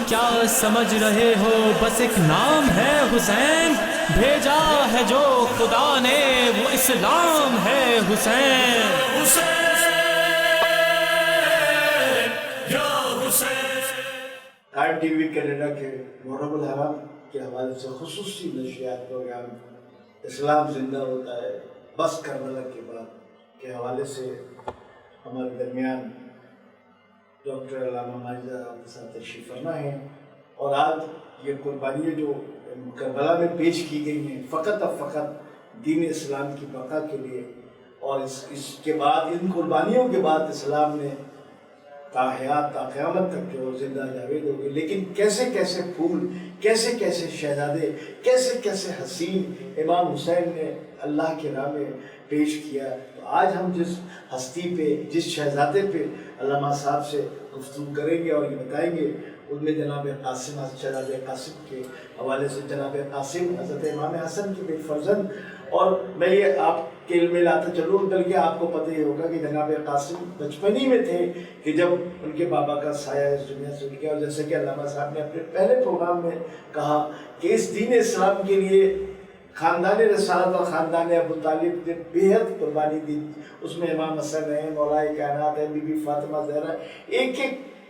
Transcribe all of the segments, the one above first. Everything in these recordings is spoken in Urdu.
کیا سمجھ رہے ہو بس ایک نام ہے حسین، بھیجا ہے جو خدا نے وہ اسلام ہے حسین۔ ٹائم ٹی وی کینیڈا کے محرم الحرام کے حوالے سے خصوصی نشریات پروگرام اسلام زندہ ہوتا ہے بس کربلا کے بعد کے حوالے سے ہمارے درمیان ڈاکٹر علامہ ماجد صاحب تشریف فرما ہیں، اور آج یہ قربانیاں جو کربلا میں پیش کی گئی ہیں فقط دین اسلام کی بقا کے لیے، اور اس کے بعد ان قربانیوں کے بعد اسلام نے تا حیات تا قیامت تک جو زندہ جاوید ہوگی۔ لیکن کیسے کیسے پھول، کیسے کیسے شہزادے، کیسے کیسے حسین امام حسین نے اللہ کے راہ میں پیش کیا۔ تو آج ہم جس ہستی پہ، جس شہزادے پہ علامہ صاحب سے گفتگو کریں گے اور یہ بتائیں گے، ان میں جناب قاسم، شہزاد قاسم کے حوالے سے جناب قاسم حضرت امام حسن کے بے فرزند، اور میں یہ آپ کے علم میں لاتا چلوں، بلکہ آپ کو پتہ ہی ہوگا کہ جناب قاسم بچپن ہی میں تھے کہ جب ان کے بابا کا سایہ اس دنیا سے اٹھ گیا، اور جیسے کہ علامہ صاحب نے اپنے پہلے پروگرام میں کہا کہ اس دین اسلام کے لیے خاندان رسالت اور خاندان ابو طالب نے بے حد قربانی دی۔ اس میں امام حسن ہے، مولا کائنات ہے، بی بی فاطمہ زہرا، ایک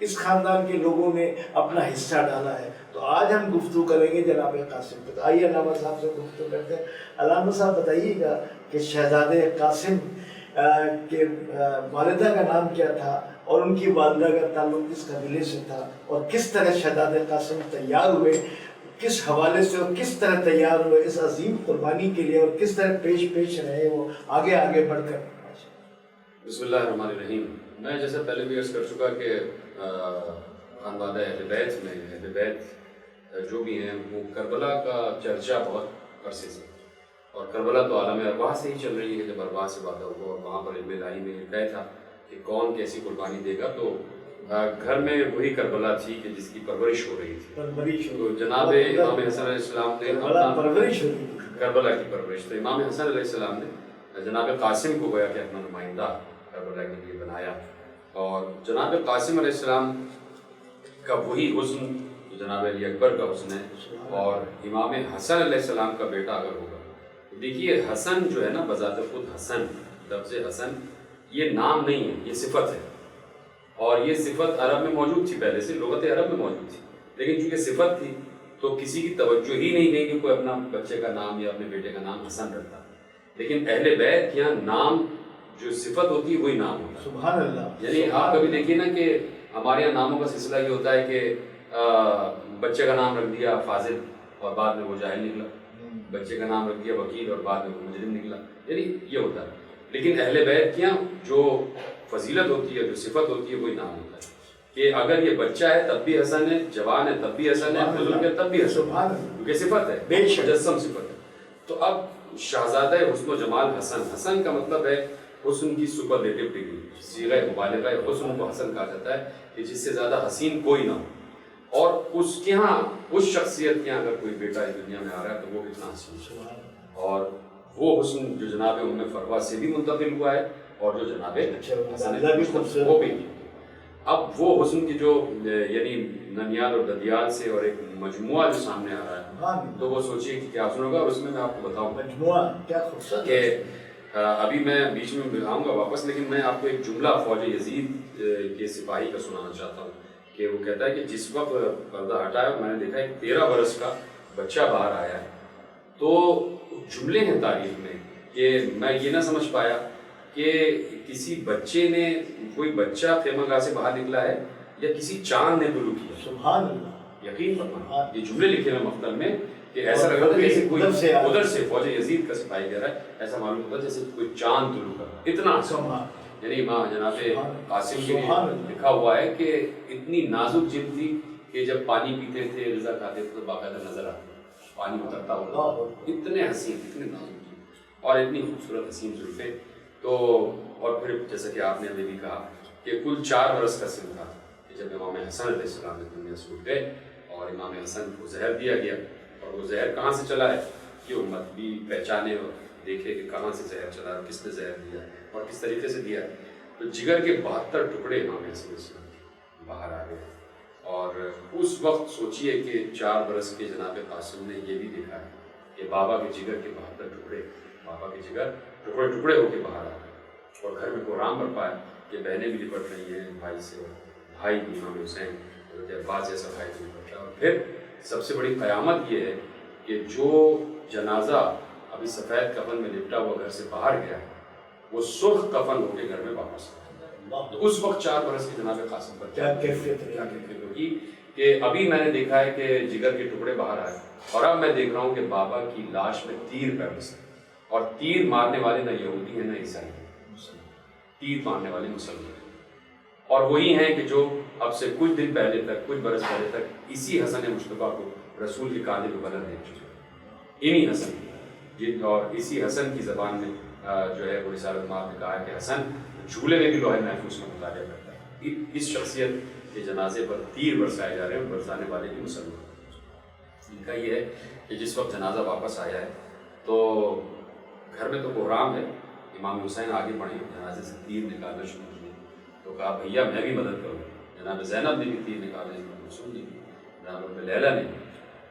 اس خاندان کے لوگوں نے اپنا حصہ ڈالا ہے۔ تو آج ہم گفتگو کریں گے جناب قاسم پہ۔ تو آئیے علامہ صاحب سے گفتگو کرتے ہیں۔ علامہ صاحب بتائیے گا کہ شہزادے قاسم کے والدہ کا نام کیا تھا، اور ان کی والدہ کا تعلق کس قبیلے سے تھا، اور کس طرح شہزادے قاسم تیار ہوئے، کس حوالے سے اور کس طرح تیار ہوئے اس عظیم قربانی کے لیے، اور کس طرح پیش رہے وہ آگے بڑھ کر۔ بسم اللہ الرحمن الرحیم۔ میں جیسے پہلے بھی عرض کر چکا کہ خانوادہ اہل بیت میں اہل بیت جو بھی ہیں وہ کربلا کا چرچا بہت عرصے سے، اور کربلا تو عالم ارواح سے ہی چل رہی ہے۔ جب ارواح سے وعدہ ہوا اور وہاں پر علم الہی میں طے تھا کہ کون کیسی قربانی دے گا، تو گھر میں وہی کربلا تھی کہ جس کی پرورش ہو رہی تھی۔ تو جناب امام حسن علیہ السلام نے کربلا کی پرورش، تو امام حسن علیہ السلام نے جناب قاسم کو گویا کہ اپنا نمائندہ کربلا کے لیے بنایا، اور جناب قاسم علیہ السلام کا وہی حسن جناب علی اکبر کا حسن ہے، اور امام حسن علیہ السلام کا بیٹا اگر ہوگا، دیکھیے حسن جو ہے نا بذات خود حسن، لفظ حسن یہ نام نہیں ہے، یہ صفت ہے، اور یہ صفت عرب میں موجود تھی، پہلے سے لغت عرب میں موجود تھی، لیکن چونکہ صفت تھی تو کسی کی توجہ ہی نہیں گئی کہ کوئی اپنا بچے کا نام یا اپنے بیٹے کا نام حسن رکھتا۔ لیکن اہل بیت کے یہاں نام جو صفت ہوتی ہے وہی نام ہوتا ہے۔ سبحان اللہ۔ یعنی آپ کبھی دیکھیے نا کہ ہمارے یہاں ناموں کا سلسلہ یہ ہوتا ہے کہ بچے کا نام رکھ دیا فاضل اور بعد میں وہ جاہل نکلا، بچے کا نام رکھ دیا وکیل اور بعد میں وہ مجرم نکلا، یعنی یہ ہوتا ہے۔ لیکن اہل بیت کے یہاں جو فضیلت ہوتی ہے، جو صفت ہوتی ہے وہی نام ہوتا ہے، کہ اگر یہ بچہ ہے تب بھی حسن ہے، جوان ہے تب بھی حسن ہے، بزرگ ہے تب بھی حسن ہے، کیونکہ صفت ہے، مجسم صفت ہے۔ تو اب شہزادہ حسن و جمال حسن، حسن کا مطلب ہے حسن کی سپرلیٹو ڈگری، صیغہ مبالغہ حسن کو حسن کہا جاتا ہے کہ جس سے زیادہ حسین کوئی نہ ہو، اور اس کے ہاں اس شخصیت کے ہاں اگر کوئی بیٹا اس دنیا میں آ رہا ہے تو وہ کتنا حسین ہے، اور وہ حسن جو جناب ام فروہ سے بھی منتقل ہوا ہے، اور جو جناب حسن وہ بھی۔ اب وہ حسن کی جو یعنی ننیال اور ددیال سے اور ایک مجموعہ جو سامنے آ رہا ہے، تو وہ سوچیے کہ کیا حسن ہوگا، اور اس میں آپ کو بتاؤں کہ ابھی میں بیچ میں آؤں گا واپس، لیکن میں آپ کو ایک جملہ فوج یزید کے سپاہی کا سنانا چاہتا ہوں کہ وہ کہتا ہے کہ جس وقت پردہ ہٹایا میں نے دیکھا ایک 13 برس کا بچہ باہر آیا ہے، تو جملے ہیں تاریخ میں کہ میں یہ نہ سمجھ پایا کہ کسی بچے نے، کوئی بچہ خیمہ گاہ سے باہر نکلا ہے یا کسی چاند نے طلوع کیا۔ سبحان اللہ، یقین فرمائیں، یہ جملے لکھے ہیں مختل میں کہ ایسا لگ رہا تھا جیسے کوئی ادھر سے فوج یزید کا سپاہی کہہ رہا ہے، ایسا معلوم ہوتا جیسے کوئی چاند طلوع کر، اتنا یعنی ماں جناب قاسم کے لیے لکھا ہوا ہے کہ اتنی نازک جلد تھی کہ جب پانی پیتے تھے غذا کھاتے تھے تو باقاعدہ نظر آتی، پانی اترتا ہوتا، اتنے حسین، اتنے نازک جلد اور اتنی خوبصورت حسین زلفیں۔ تو اور پھر جیسا کہ آپ نے ابھی بھی کہا کہ کل 4 برس کا سن تھا کہ جب امام حسن علیہ السلام نے دنیا سے اٹھ گئے، اور امام حسن کو زہر دیا گیا، اور وہ زہر کہاں سے چلا ہے یہ امت بھی پہچانے اور دیکھے کہ کہاں سے زہر چلا ہے، کس نے زہر دیا اور کس طریقے سے دیا ہے۔ تو جگر کے 72 ٹکڑے امام حسن علیہ السلام باہر آ گئے، اور اس وقت سوچیے کہ 4 برس کے جناب قاسم نے یہ بھی دیکھا ہے کہ بابا کے جگر کے 72 ٹکڑے، بابا کے جگر ٹکڑے ٹکڑے ہو کے باہر آ گئے، اور گھر میں قرآن برپا ہے کہ بہنیں بھی لپٹ رہی ہیں بھائی سے، بھائی بھی امام حسین حضرت عباس جیسا بھائی بھی لپٹ رہا ہے۔ اور پھر سب سے بڑی قیامت یہ ہے کہ جو جنازہ ابھی سفید کفن میں لپٹا ہوا گھر سے باہر گیا ہے وہ سرخ کفن ہو کے گھر میں واپس آیا۔ تو اس وقت 4 برس کے جناب قاسم پر کیا کیفیت ہوگی کہ ابھی میں نے دیکھا ہے کہ جگر کے ٹکڑے باہر آئے، اور اب میں دیکھ رہا ہوں کہ بابا کی لاش میں تیر پیوست ہے، اور تیر مارنے والے نہ یہودی ہیں نہ عیسائی ہیں، تیر مارنے والے مسلمان ہیں، اور وہی ہیں کہ جو اب سے کچھ دن پہلے تک، کچھ برس پہلے تک اسی حسن مصطفیٰ کو رسول کے کاندھے پہ بلند دیکھ چکے ہیں، انہی حسن، اور اسی حسن کی زبان میں جو ہے وہ رسالت مآب نے کہا ہے کہ حسن جھولے میں بھی لوہے محفوظ کا مطالعہ کرتا ہے۔ اس شخصیت کے جنازے پر تیر برسائے جا رہے ہیں، اور برسانے والے بھی مسلمان۔ ان کا یہ ہے کہ جس وقت جنازہ واپس آیا ہے تو گھر میں تو کوہرام ہے، امام حسین آگے بڑھے، جنازے سے تیر نکالنا شروع کیے، تو کہا بھیا میں بھی مدد کروں۔ جناب زینب نے بھی تیر نکالنے کی رسول نے، جناب ام لیلہ نے،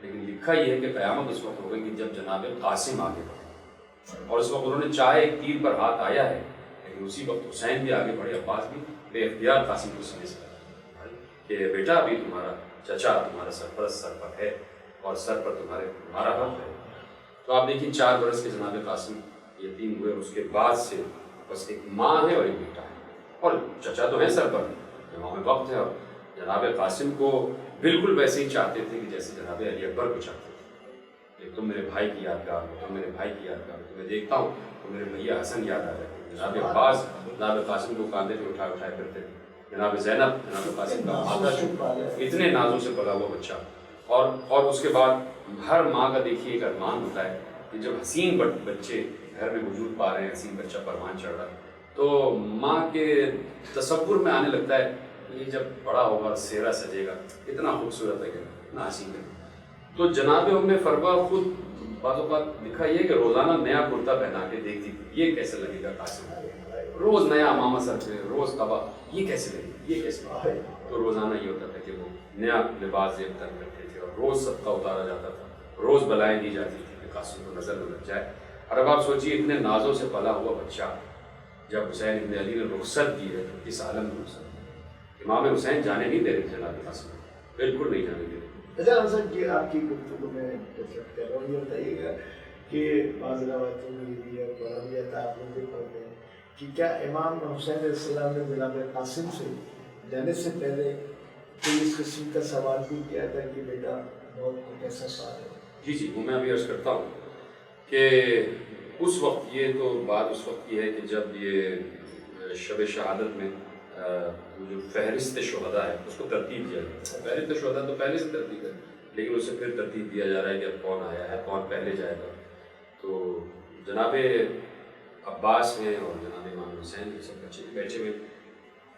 لیکن لکھا یہ ہے کہ قیامت اس وقت ہو گئی کہ جب جناب قاسم آگے بڑھے، اور اس وقت انہوں نے چاہے ایک تیر پر ہاتھ آیا ہے، لیکن اسی وقت حسین بھی آگے بڑھے، عباس بھی بے اختیار قاسم کو سنے سے کہ بیٹا ابھی تمہارا چچا تمہارا سرپرست سر پر ہے، اور سر پر تمہارا حق ہے۔ تو آپ دیکھیں 4 برس کے جناب قاسم یتیم ہوئے، اس کے بعد سے بس ایک ماں ہے اور ایک بیٹا ہے، اور چچا تو ہیں سر پر، امام وقت ہے، اور جناب قاسم کو بالکل ویسے ہی چاہتے تھے کہ جیسے جناب علی اکبر کو چاہتے تھے کہ تم میرے بھائی کی یادگار ہو، تم میرے بھائی کی یادگار ہو، میں دیکھتا ہوں تو میرے بھیا حسن یاد آ جاتے ہیں۔ جناب عباس جناب قاسم کو کاندھے پہ اٹھائے کرتے تھے، جناب زینب جناب قاسم کا ماتا جو اتنے نازوں سے پلا ہوا بچہ، اور اس کے بعد ہر ماں کا دیکھیے ایک ارمان ہوتا ہے کہ جب حسین بچے گھر میں وجود پا رہے ہیں، حسین بچہ پروان چڑھ رہا ہے، تو ماں کے تصور میں آنے لگتا ہے کہ یہ جب بڑا ہوگا سیرا سجے گا، اتنا خوبصورت ہے کہ اتنا حسین ہے۔ تو جناب ام فروہ خود بعض اوقات لکھا یہ کہ روزانہ نیا کرتا پہنا کے دیکھتی تھی، یہ کیسے لگے گا قاسم، روز نیا امامہ سر پہ، روز قبا، یہ کیسے لگے، یہ کیسے لگے۔ تو روزانہ یہ ہوتا تھا کہ وہ نیا لباس زیب تن کرتے تھے، اور روز صدقہ اتارا جاتا تھا، روز بلائیں دی جاتی تھی کہ قاسم کو نظر نہ لگ جائے۔ اور اب آپ سوچیے اتنے نازوں سے پلا ہوا بچہ جب حسین ابن علی نے رخصت دی ہے، اس عالم میں رخصت، امام حسین جانے نہیں دے رہے تھے جناب قاسم، بالکل نہیں جانے دے رہے۔ اچھا حسن جی، آپ کی گفتگو میں ڈسکس کر رہا ہوں، یہ بتائیے گا کہ بعض روایتوں میں یہ بھی ہے، پڑھا بھی جاتا ہے، آپ لوگ بھی پڑھتے ہیں کہ کیا امام حسین علیہ السلام نے جناب قاسم سے جانے سے پہلے کوئی اس قسم کا سوال بھی کیا تھا کہ بیٹا موت کو کیسا سوال ہے؟ جی وہ میں ابھی عرض کرتا ہوں کہ اس وقت، یہ تو بات اس وقت کی ہے کہ جب یہ شب شہادت میں جو فہرست شہداء ہے اس کو ترتیب دیا جاتا ہے، فہرست شہداء تو پہلے سے ترتیب ہے، لیکن اسے پھر ترتیب دیا جا رہا ہے کہ اب کون آیا ہے، کون پہلے جائے گا۔ تو جناب عباس ہیں اور جناب امام حسین کے سب بچے بیٹھے ہوئے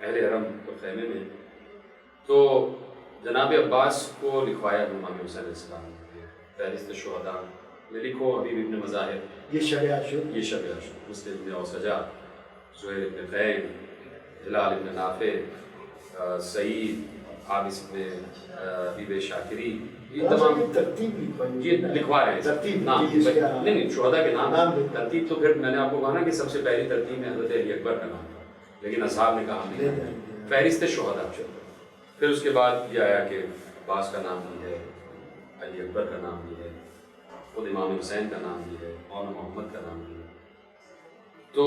اہل حرم تو خیمے میں، تو جناب عباس کو لکھوایا امام حسین علیہ السلام نے فہرست شہداء میں، لکھو حبیب ابن مظاہر، یہ شب عاشور، یہ شب عاشور، مسلم ابن اوسجا، زہیر ابن قین، ہلال ابن نافع، سعید، عابس ابن حبیب شاکری، یہ تمام ترتیب یہ لکھوا رہے ہیں نام، نہیں شہداء کے نام ترتیب تو پھر میں نے آپ کو کہا نا کہ سب سے پہلی ترتیب میں حضرت علی اکبر کا نام تھا، لیکن اصحاب نے کہا نہیں، فہرست شہداء چلتا۔ پھر اس کے بعد یہ آیا کہ عباس کا نام بھی ہے، علی اکبر کا نام بھی ہے، خود امام حسین کا نام بھی ہے، اور محمد کا نام بھی ہے۔ تو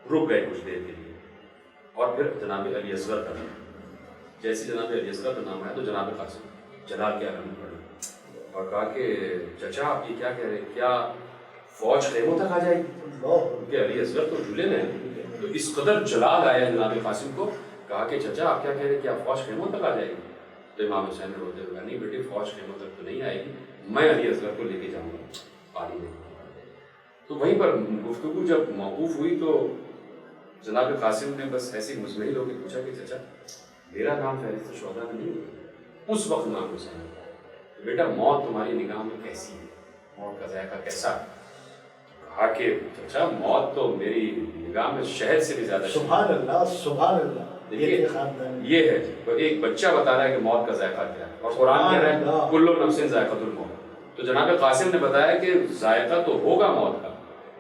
رک گئے کچھ دیر کے لیے، اور پھر جناب علی اصغر کا نام، جیسے جناب علی اصغر کا نام آیا تو جناب قاسم جلال کے عالم میں پڑے اور کہا کہ چچا آپ یہ کیا کہہ رہے ہیں، کیا فوج خیموں تک آ جائے گی؟ کہ علی اصغر تو جھولے میں ہیں، تو اس قدر جلال آیا جناب قاسم کو، کہا کہ چچا آپ کیا کہہ رہے ہیں، کیا فوج خیموں تک آ جائے گی؟ تو امام حسین نے روتے ہوئے کہا نہیں بیٹے فوج خیموں تک تو نہیں آئے گی، میں علی اصغر کو لے کے جاؤں گا پانی میں۔ تو وہیں پر گفتگو جب موقوف ہوئی تو جناب قاسم نے بس ایسے مزمحل ہو کے پوچھا کہ چچا میرا نام فہرست شہداء میں نہیں ہے؟ اس وقت امام حسین نے کہا بیٹا موت تمہاری نگاہ میں کیسی ہے، موت کا ذائقہ کیسا ہے؟ کہا کہ چچا موت تو میری نگاہ میں شہد سے بھی زیادہ، سبحان اللہ سبحان اللہ، دیکھیے یہ ہے ایک بچہ بتا رہا ہے کہ موت کا ذائقہ کیا ہے، اور قرآن کہہ رہا ہے کل نفس ذائقۃ الموت. تو جناب قاسم نے بتایا کہ ذائقہ تو ہوگا موت کا،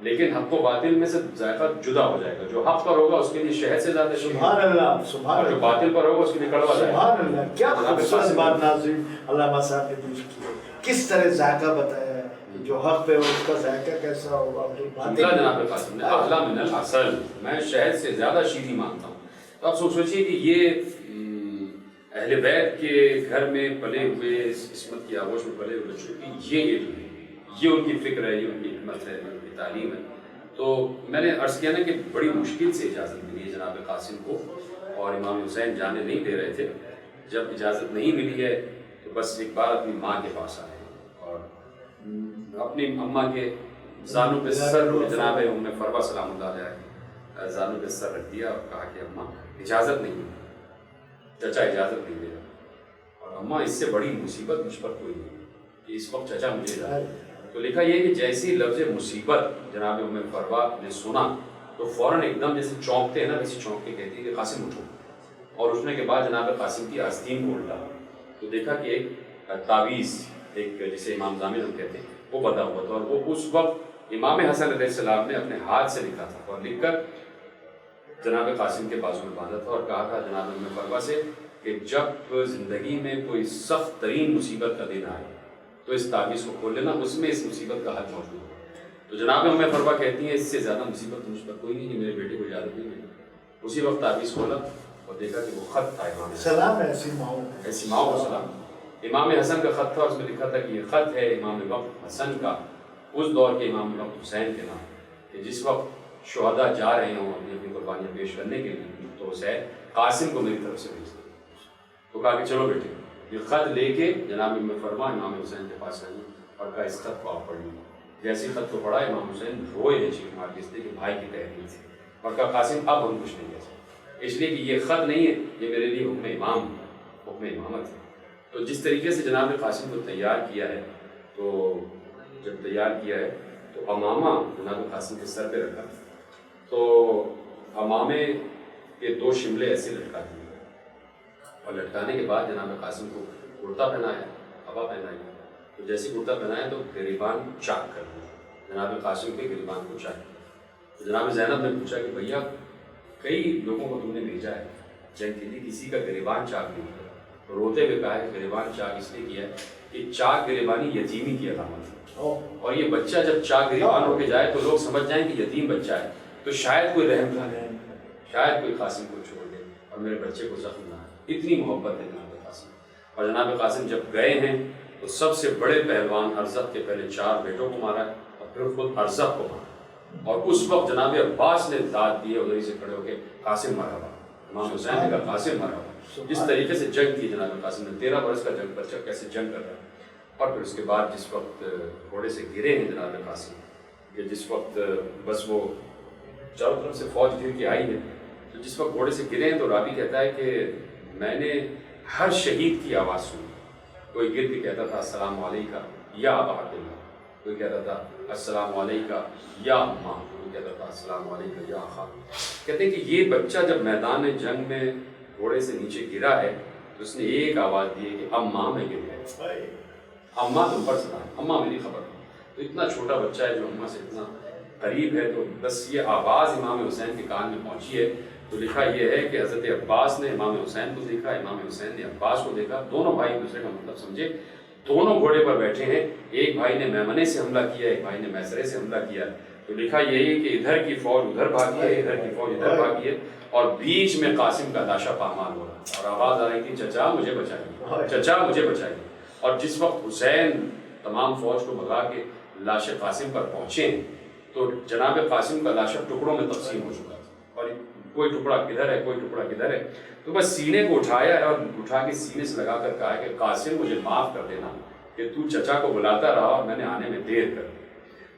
لیکن حق و باطل میں سے ذائقہ جدا ہو جائے گا. جو حق پر ہوگا اس کے لیے شہد سے زیادہ شیرین، سبحان اللہ سبحان اور جو اللہ باطل پر ہوگا اس کے لیے کڑوا جائے گا. سبحان اللہ. کیا خوبصورت بات ناظرین علامہ صاحب نے پیش کی ہے، کس طرح ذائقہ بتایا ہے، جو حق پہ ہو اس کا ذائقہ کیسا ہوگا، جو باطل جناب قاسم نے احلی من العسل، میں شہد سے زیادہ شیریں مانتا ہوں. تو آپ سوچیے کہ یہ اہل بیت کے گھر میں پلے ہوئے، عصمت کی آغوش میں پلے ہوئے بچوں کی یہ علم ہے، یہ ان کی فکر ہے، یہ ان کی حکمت ہے، یہ ان کی تعلیم ہے. تو میں نے عرض کیا نا کہ بڑی مشکل سے اجازت ملی ہے جناب قاسم کو، اور امام حسین جانے نہیں دے رہے تھے. جب اجازت نہیں ملی ہے تو بس ایک بار اپنی ماں کے پاس آئے اور اپنی اماں کے زانوں پہ سر جناب ام فروہ سلام اللہ علیہ زانوں پہ سر رکھ دیا اور کہا کہ اماں اجازت نہیں ہے، چچا اجازت نہیں دے رہا، اور اماں اس سے بڑی مصیبت مجھ پر کوئی نہیں کہ اس وقت چچا مجھے اجازت. تو لکھا یہ کہ جیسی لفظ مصیبت جناب ام فروہ نے سنا تو فوراً ایک دم جیسے چونکتے ہیں نا ویسے چونک کے کہتی ہے کہ قاسم اٹھو، اور اٹھنے کے بعد جناب قاسم کی آستین کو الٹا تو دیکھا کہ ایک تعویذ، ایک جسے امام ضامن ہم کہتے ہیں، وہ بندھا ہوا تھا، اور وہ اس وقت امام حسن علیہ السلام نے اپنے ہاتھ سے لکھا تھا، اور لکھ کر جناب قاسم کے بازو میں باندھا تھا، اور کہا تھا جناب ام فروہ سے کہ جب زندگی میں کوئی سخت ترین مصیبت کا دن آئے تو اس تعویذ کو کھول لینا، اس میں اس مصیبت کا حل موجود ہے. تو جناب ام فروہ کہتی ہیں اس سے زیادہ مصیبت مجھ پر کوئی نہیں کہ میرے بیٹے کو اجازت نہیں ملی. اسی وقت تعویذ کھولا اور دیکھا کہ وہ خط تھا امام سلام ایسی ماؤں ایسی ماؤں کو سلام. امام حسن کا خط تھا، اس میں لکھا تھا کہ یہ خط ہے امام وقت حسن کا، اس دور کے امام وقت حسین کے نام، کہ جس وقت شہداء جا رہے ہوں اپنی اپنی قربانیاں پیش کرنے کے لیے تو حسین قاسم کو میری طرف سے بھیج دیں. تو کہا کہ چلو بیٹے، یہ خط لے کے جناب ام فروہ امام حسین کے پاس آئی اور کہا اس خط کو آپ پڑھ لیجیے. جیسے خط کو پڑھا امام حسین روئے ہیں چیخ مار کے، اس لیے کہ بھائی کی تحریر تھی، اور کہا قاسم اب ہم کچھ نہیں کہہ سکتے، اس لیے کہ یہ خط نہیں ہے، یہ میرے لیے حکم امام، حکم امامت ہے. تو جس طریقے سے جناب قاسم کو تیار کیا ہے، تو جب تیار کیا ہے تو امامہ جناب قاسم کے سر پہ رکھا، تو امامے کے 2 شملے ایسے لٹکا دیے، اور لٹکانے کے بعد جناب قاسم کو کرتا پہنایا، ابا پہنائی. تو جیسے کرتا پہنایا تو گریبان چاک کر دیا، جناب قاسم کے گریبان کو چاک کیا. تو جناب زینب نے پوچھا کہ بھیا کئی لوگوں کو تم نے بھیجا ہے جنگ کے لیے، کسی کا گریبان چاک نہیں کیا. روتے ہوئے کہا ہے گریبان چاک اس لیے کیا ہے کہ چاک گریبانی یتیمی کی علامت ہے، اور یہ بچہ جب چاک گریبان ہو کے جائے تو لوگ سمجھ جائیں کہ یتیم بچہ ہے، تو شاید کوئی رحم نہ کرے، شاید کوئی قاسم کو چھوڑ دے اور میرے بچے کو زخم نہ آئے. اتنی محبت ہے جناب قاسم. اور جناب قاسم جب گئے ہیں تو سب سے بڑے پہلوان ارزق کے پہلے 4 بیٹوں کو مارا ہے اور پھر خود ارزق کو مارا، اور اس وقت جناب عباس نے داد دی ادھر سے کھڑے ہو کے قاسم مرحبا. امام حسین نے کہا قاسم مرحبا. جس طریقے سے جنگ کی جناب قاسم نے، 13 برس کا جنگ بچہ کیسے جنگ کر رہا ہے. اور پھر اس کے بعد جس وقت گھوڑے سے گرے ہیں جناب قاسم، کہ جس وقت بس وہ چاروں طرف سے فوج گر کے آئی ہے، تو جس وقت گھوڑے سے گرے ہیں تو راوی کہتا ہے کہ میں نے ہر شہید کی آواز سنی. کوئی گر کے کہتا تھا السلام علیکہ یا ابا عبداللہ، کوئی کہتا تھا السلام علیکہ یا اماں، کوئی کہتا تھا السلام علیکہ یا خان. کہتے ہیں کہ یہ بچہ جب میدان جنگ میں گھوڑے سے نیچے گرا ہے تو اس نے ایک آواز دی ہے کہ اماں میں گر گیا، اماں تم پر سلام، اماں میری خبر. تو اتنا چھوٹا بچہ ہے جو اماں سے اتنا قریب ہے، تو بس یہ آواز امام حسین کے کان میں پہنچی ہے. تو لکھا یہ ہے کہ حضرت عباس نے امام حسین کو دیکھا، امام حسین نے عباس کو دیکھا، دونوں بھائی ایک دوسرے کا مطلب سمجھے، دونوں گھوڑے پر بیٹھے ہیں، ایک بھائی نے میمنے سے حملہ کیا، ایک بھائی نے میسرے سے حملہ کیا. تو لکھا یہی ہے کہ ادھر کی فوج ادھر بھاگی ہے، ادھر کی فوج ادھر بھاگی ہے، اور بیچ میں قاسم کا لاشا پامال ہو رہا اور آواز آ رہی تھی چچا مجھے بچائیے، چچا مجھے بچائیے. اور جس وقت حسین تمام فوج کو بھگا کے لاش قاسم پر پہنچے ہیں تو جناب قاسم کا لاشا ٹکڑوں میں تقسیم ہو چکا تھا، اور کوئی ٹکڑا کدھر ہے، کوئی ٹکڑا کدھر ہے. تو بس سینے کو اٹھایا ہے اور اٹھا کے سینے سے لگا کر کہا کہ قاسم مجھے معاف کر دینا کہ تو چچا کو بلاتا رہا اور میں نے آنے میں دیر کر دی.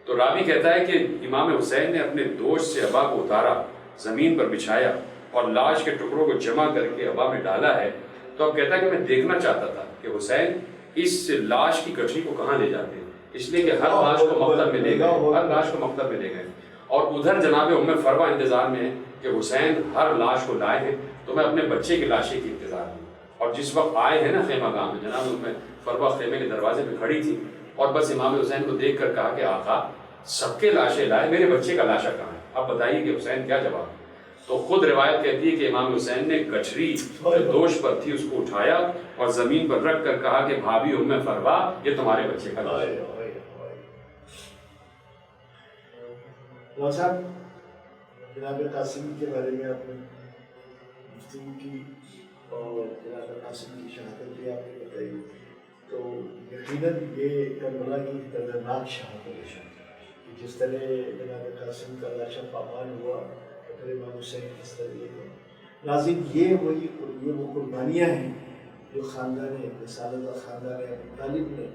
تو راوی کہتا ہے کہ امام حسین نے اپنے دوش سے ابا کو اتارا، زمین پر بچھایا اور لاش کے ٹکڑوں کو جمع کر کے ابا میں ڈالا ہے. تو اب کہتا ہے کہ میں دیکھنا چاہتا تھا کہ حسین اس لاش کی گٹھڑی کو کہاں لے جاتے ہیں، اس لیے کہ ہر لاش کو مقتل میں لے گئے، ہر لاش کو مقتل میں لے گئے. اور ادھر جناب ام فروا انتظار میں ہے کہ حسین ہر لاش کو لائے ہیں، تو میں اپنے بچے کی لاشیں کی انتظار میں. اور جس وقت آئے ہیں نا خیمہ گاہ میں، جناب ام فروا خیمے کے دروازے پہ کھڑی تھی اور بس امام حسین کو دیکھ کر کہا کہ آقا سب کے لاشیں لائے، میرے بچے کا لاشا کہاں ہے؟ اب بتائیے کہ حسین کیا جواب. تو خود روایت کہتی ہے کہ امام حسین نے گٹھری جو دوش پر تھی اس کو اٹھایا اور زمین پر رکھ کر کہا کہ بھابھی ام فروا یہ تمہارے بچے کا لاشا ہے. صاحب جناب قاسم کے بارے میں آپ نے گفتگو کی اور جناب قاسم کی شہادت بھی آپ نے بتائی، تو یقیناً یہ کربلا کی دردناک شہادت ہے. جس طرح جناب قاسم کا لاشا پامال ہوا تو پھر امام حسین کس طرح ہوئے. ناظرین یہ وہ قربانیاں ہیں جو خاندان رسالت اور خاندان ابو طالب نے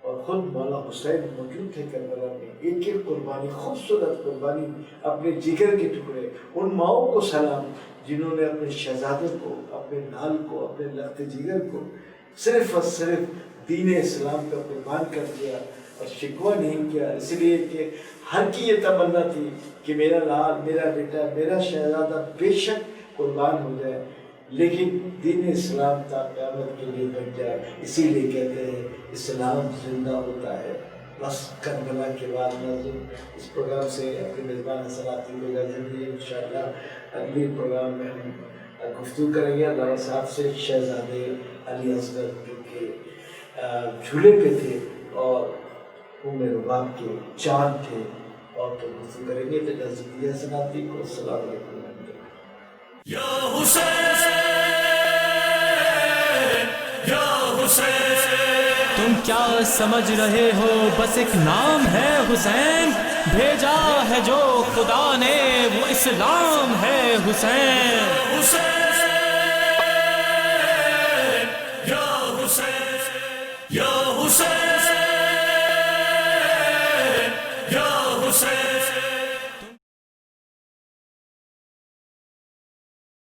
اور خود مولا حسین موجود تھے کربلا میں، ایک ایک قربانی، خوبصورت قربانی، اپنے جگر کے ٹکڑے. ان ماؤں کو سلام جنہوں نے اپنے شہزادوں کو، اپنے لال کو، اپنے لخت جگر کو صرف اور صرف دین اسلام کا قربان کر دیا اور شکوہ نہیں کیا، اس لیے کہ ہر کی یہ تمنا تھی کہ میرا لال، میرا بیٹا، میرا شہزادہ بے شک قربان ہو جائے، لیکن دین اسلام تا قیامت کے لیے بن جائے. اسی لیے کہتے ہیں اسلام زندہ ہوتا ہے. بس کربلا کے بعد ناظرین اس پروگرام سے اپنے میزبان حضرات کو اجازت دیجیے. انشاءاللہ اگلے پروگرام میں ہم گفتگو کریں گے اللہ صاحب سے، شہزادے علی اصغر جو کہ جھولے پہ تھے اور ام رباب کے چاند تھے، اور تو گفتگو کریں گے. تو اجازت دیجیے حضرات کو. السلام علیکم. یا حسین یا حسین، تم کیا سمجھ رہے ہو بس ایک نام ہے حسین، بھیجا ہے جو خدا نے وہ اسلام ہے حسین. حسین یا حسین یا حسین.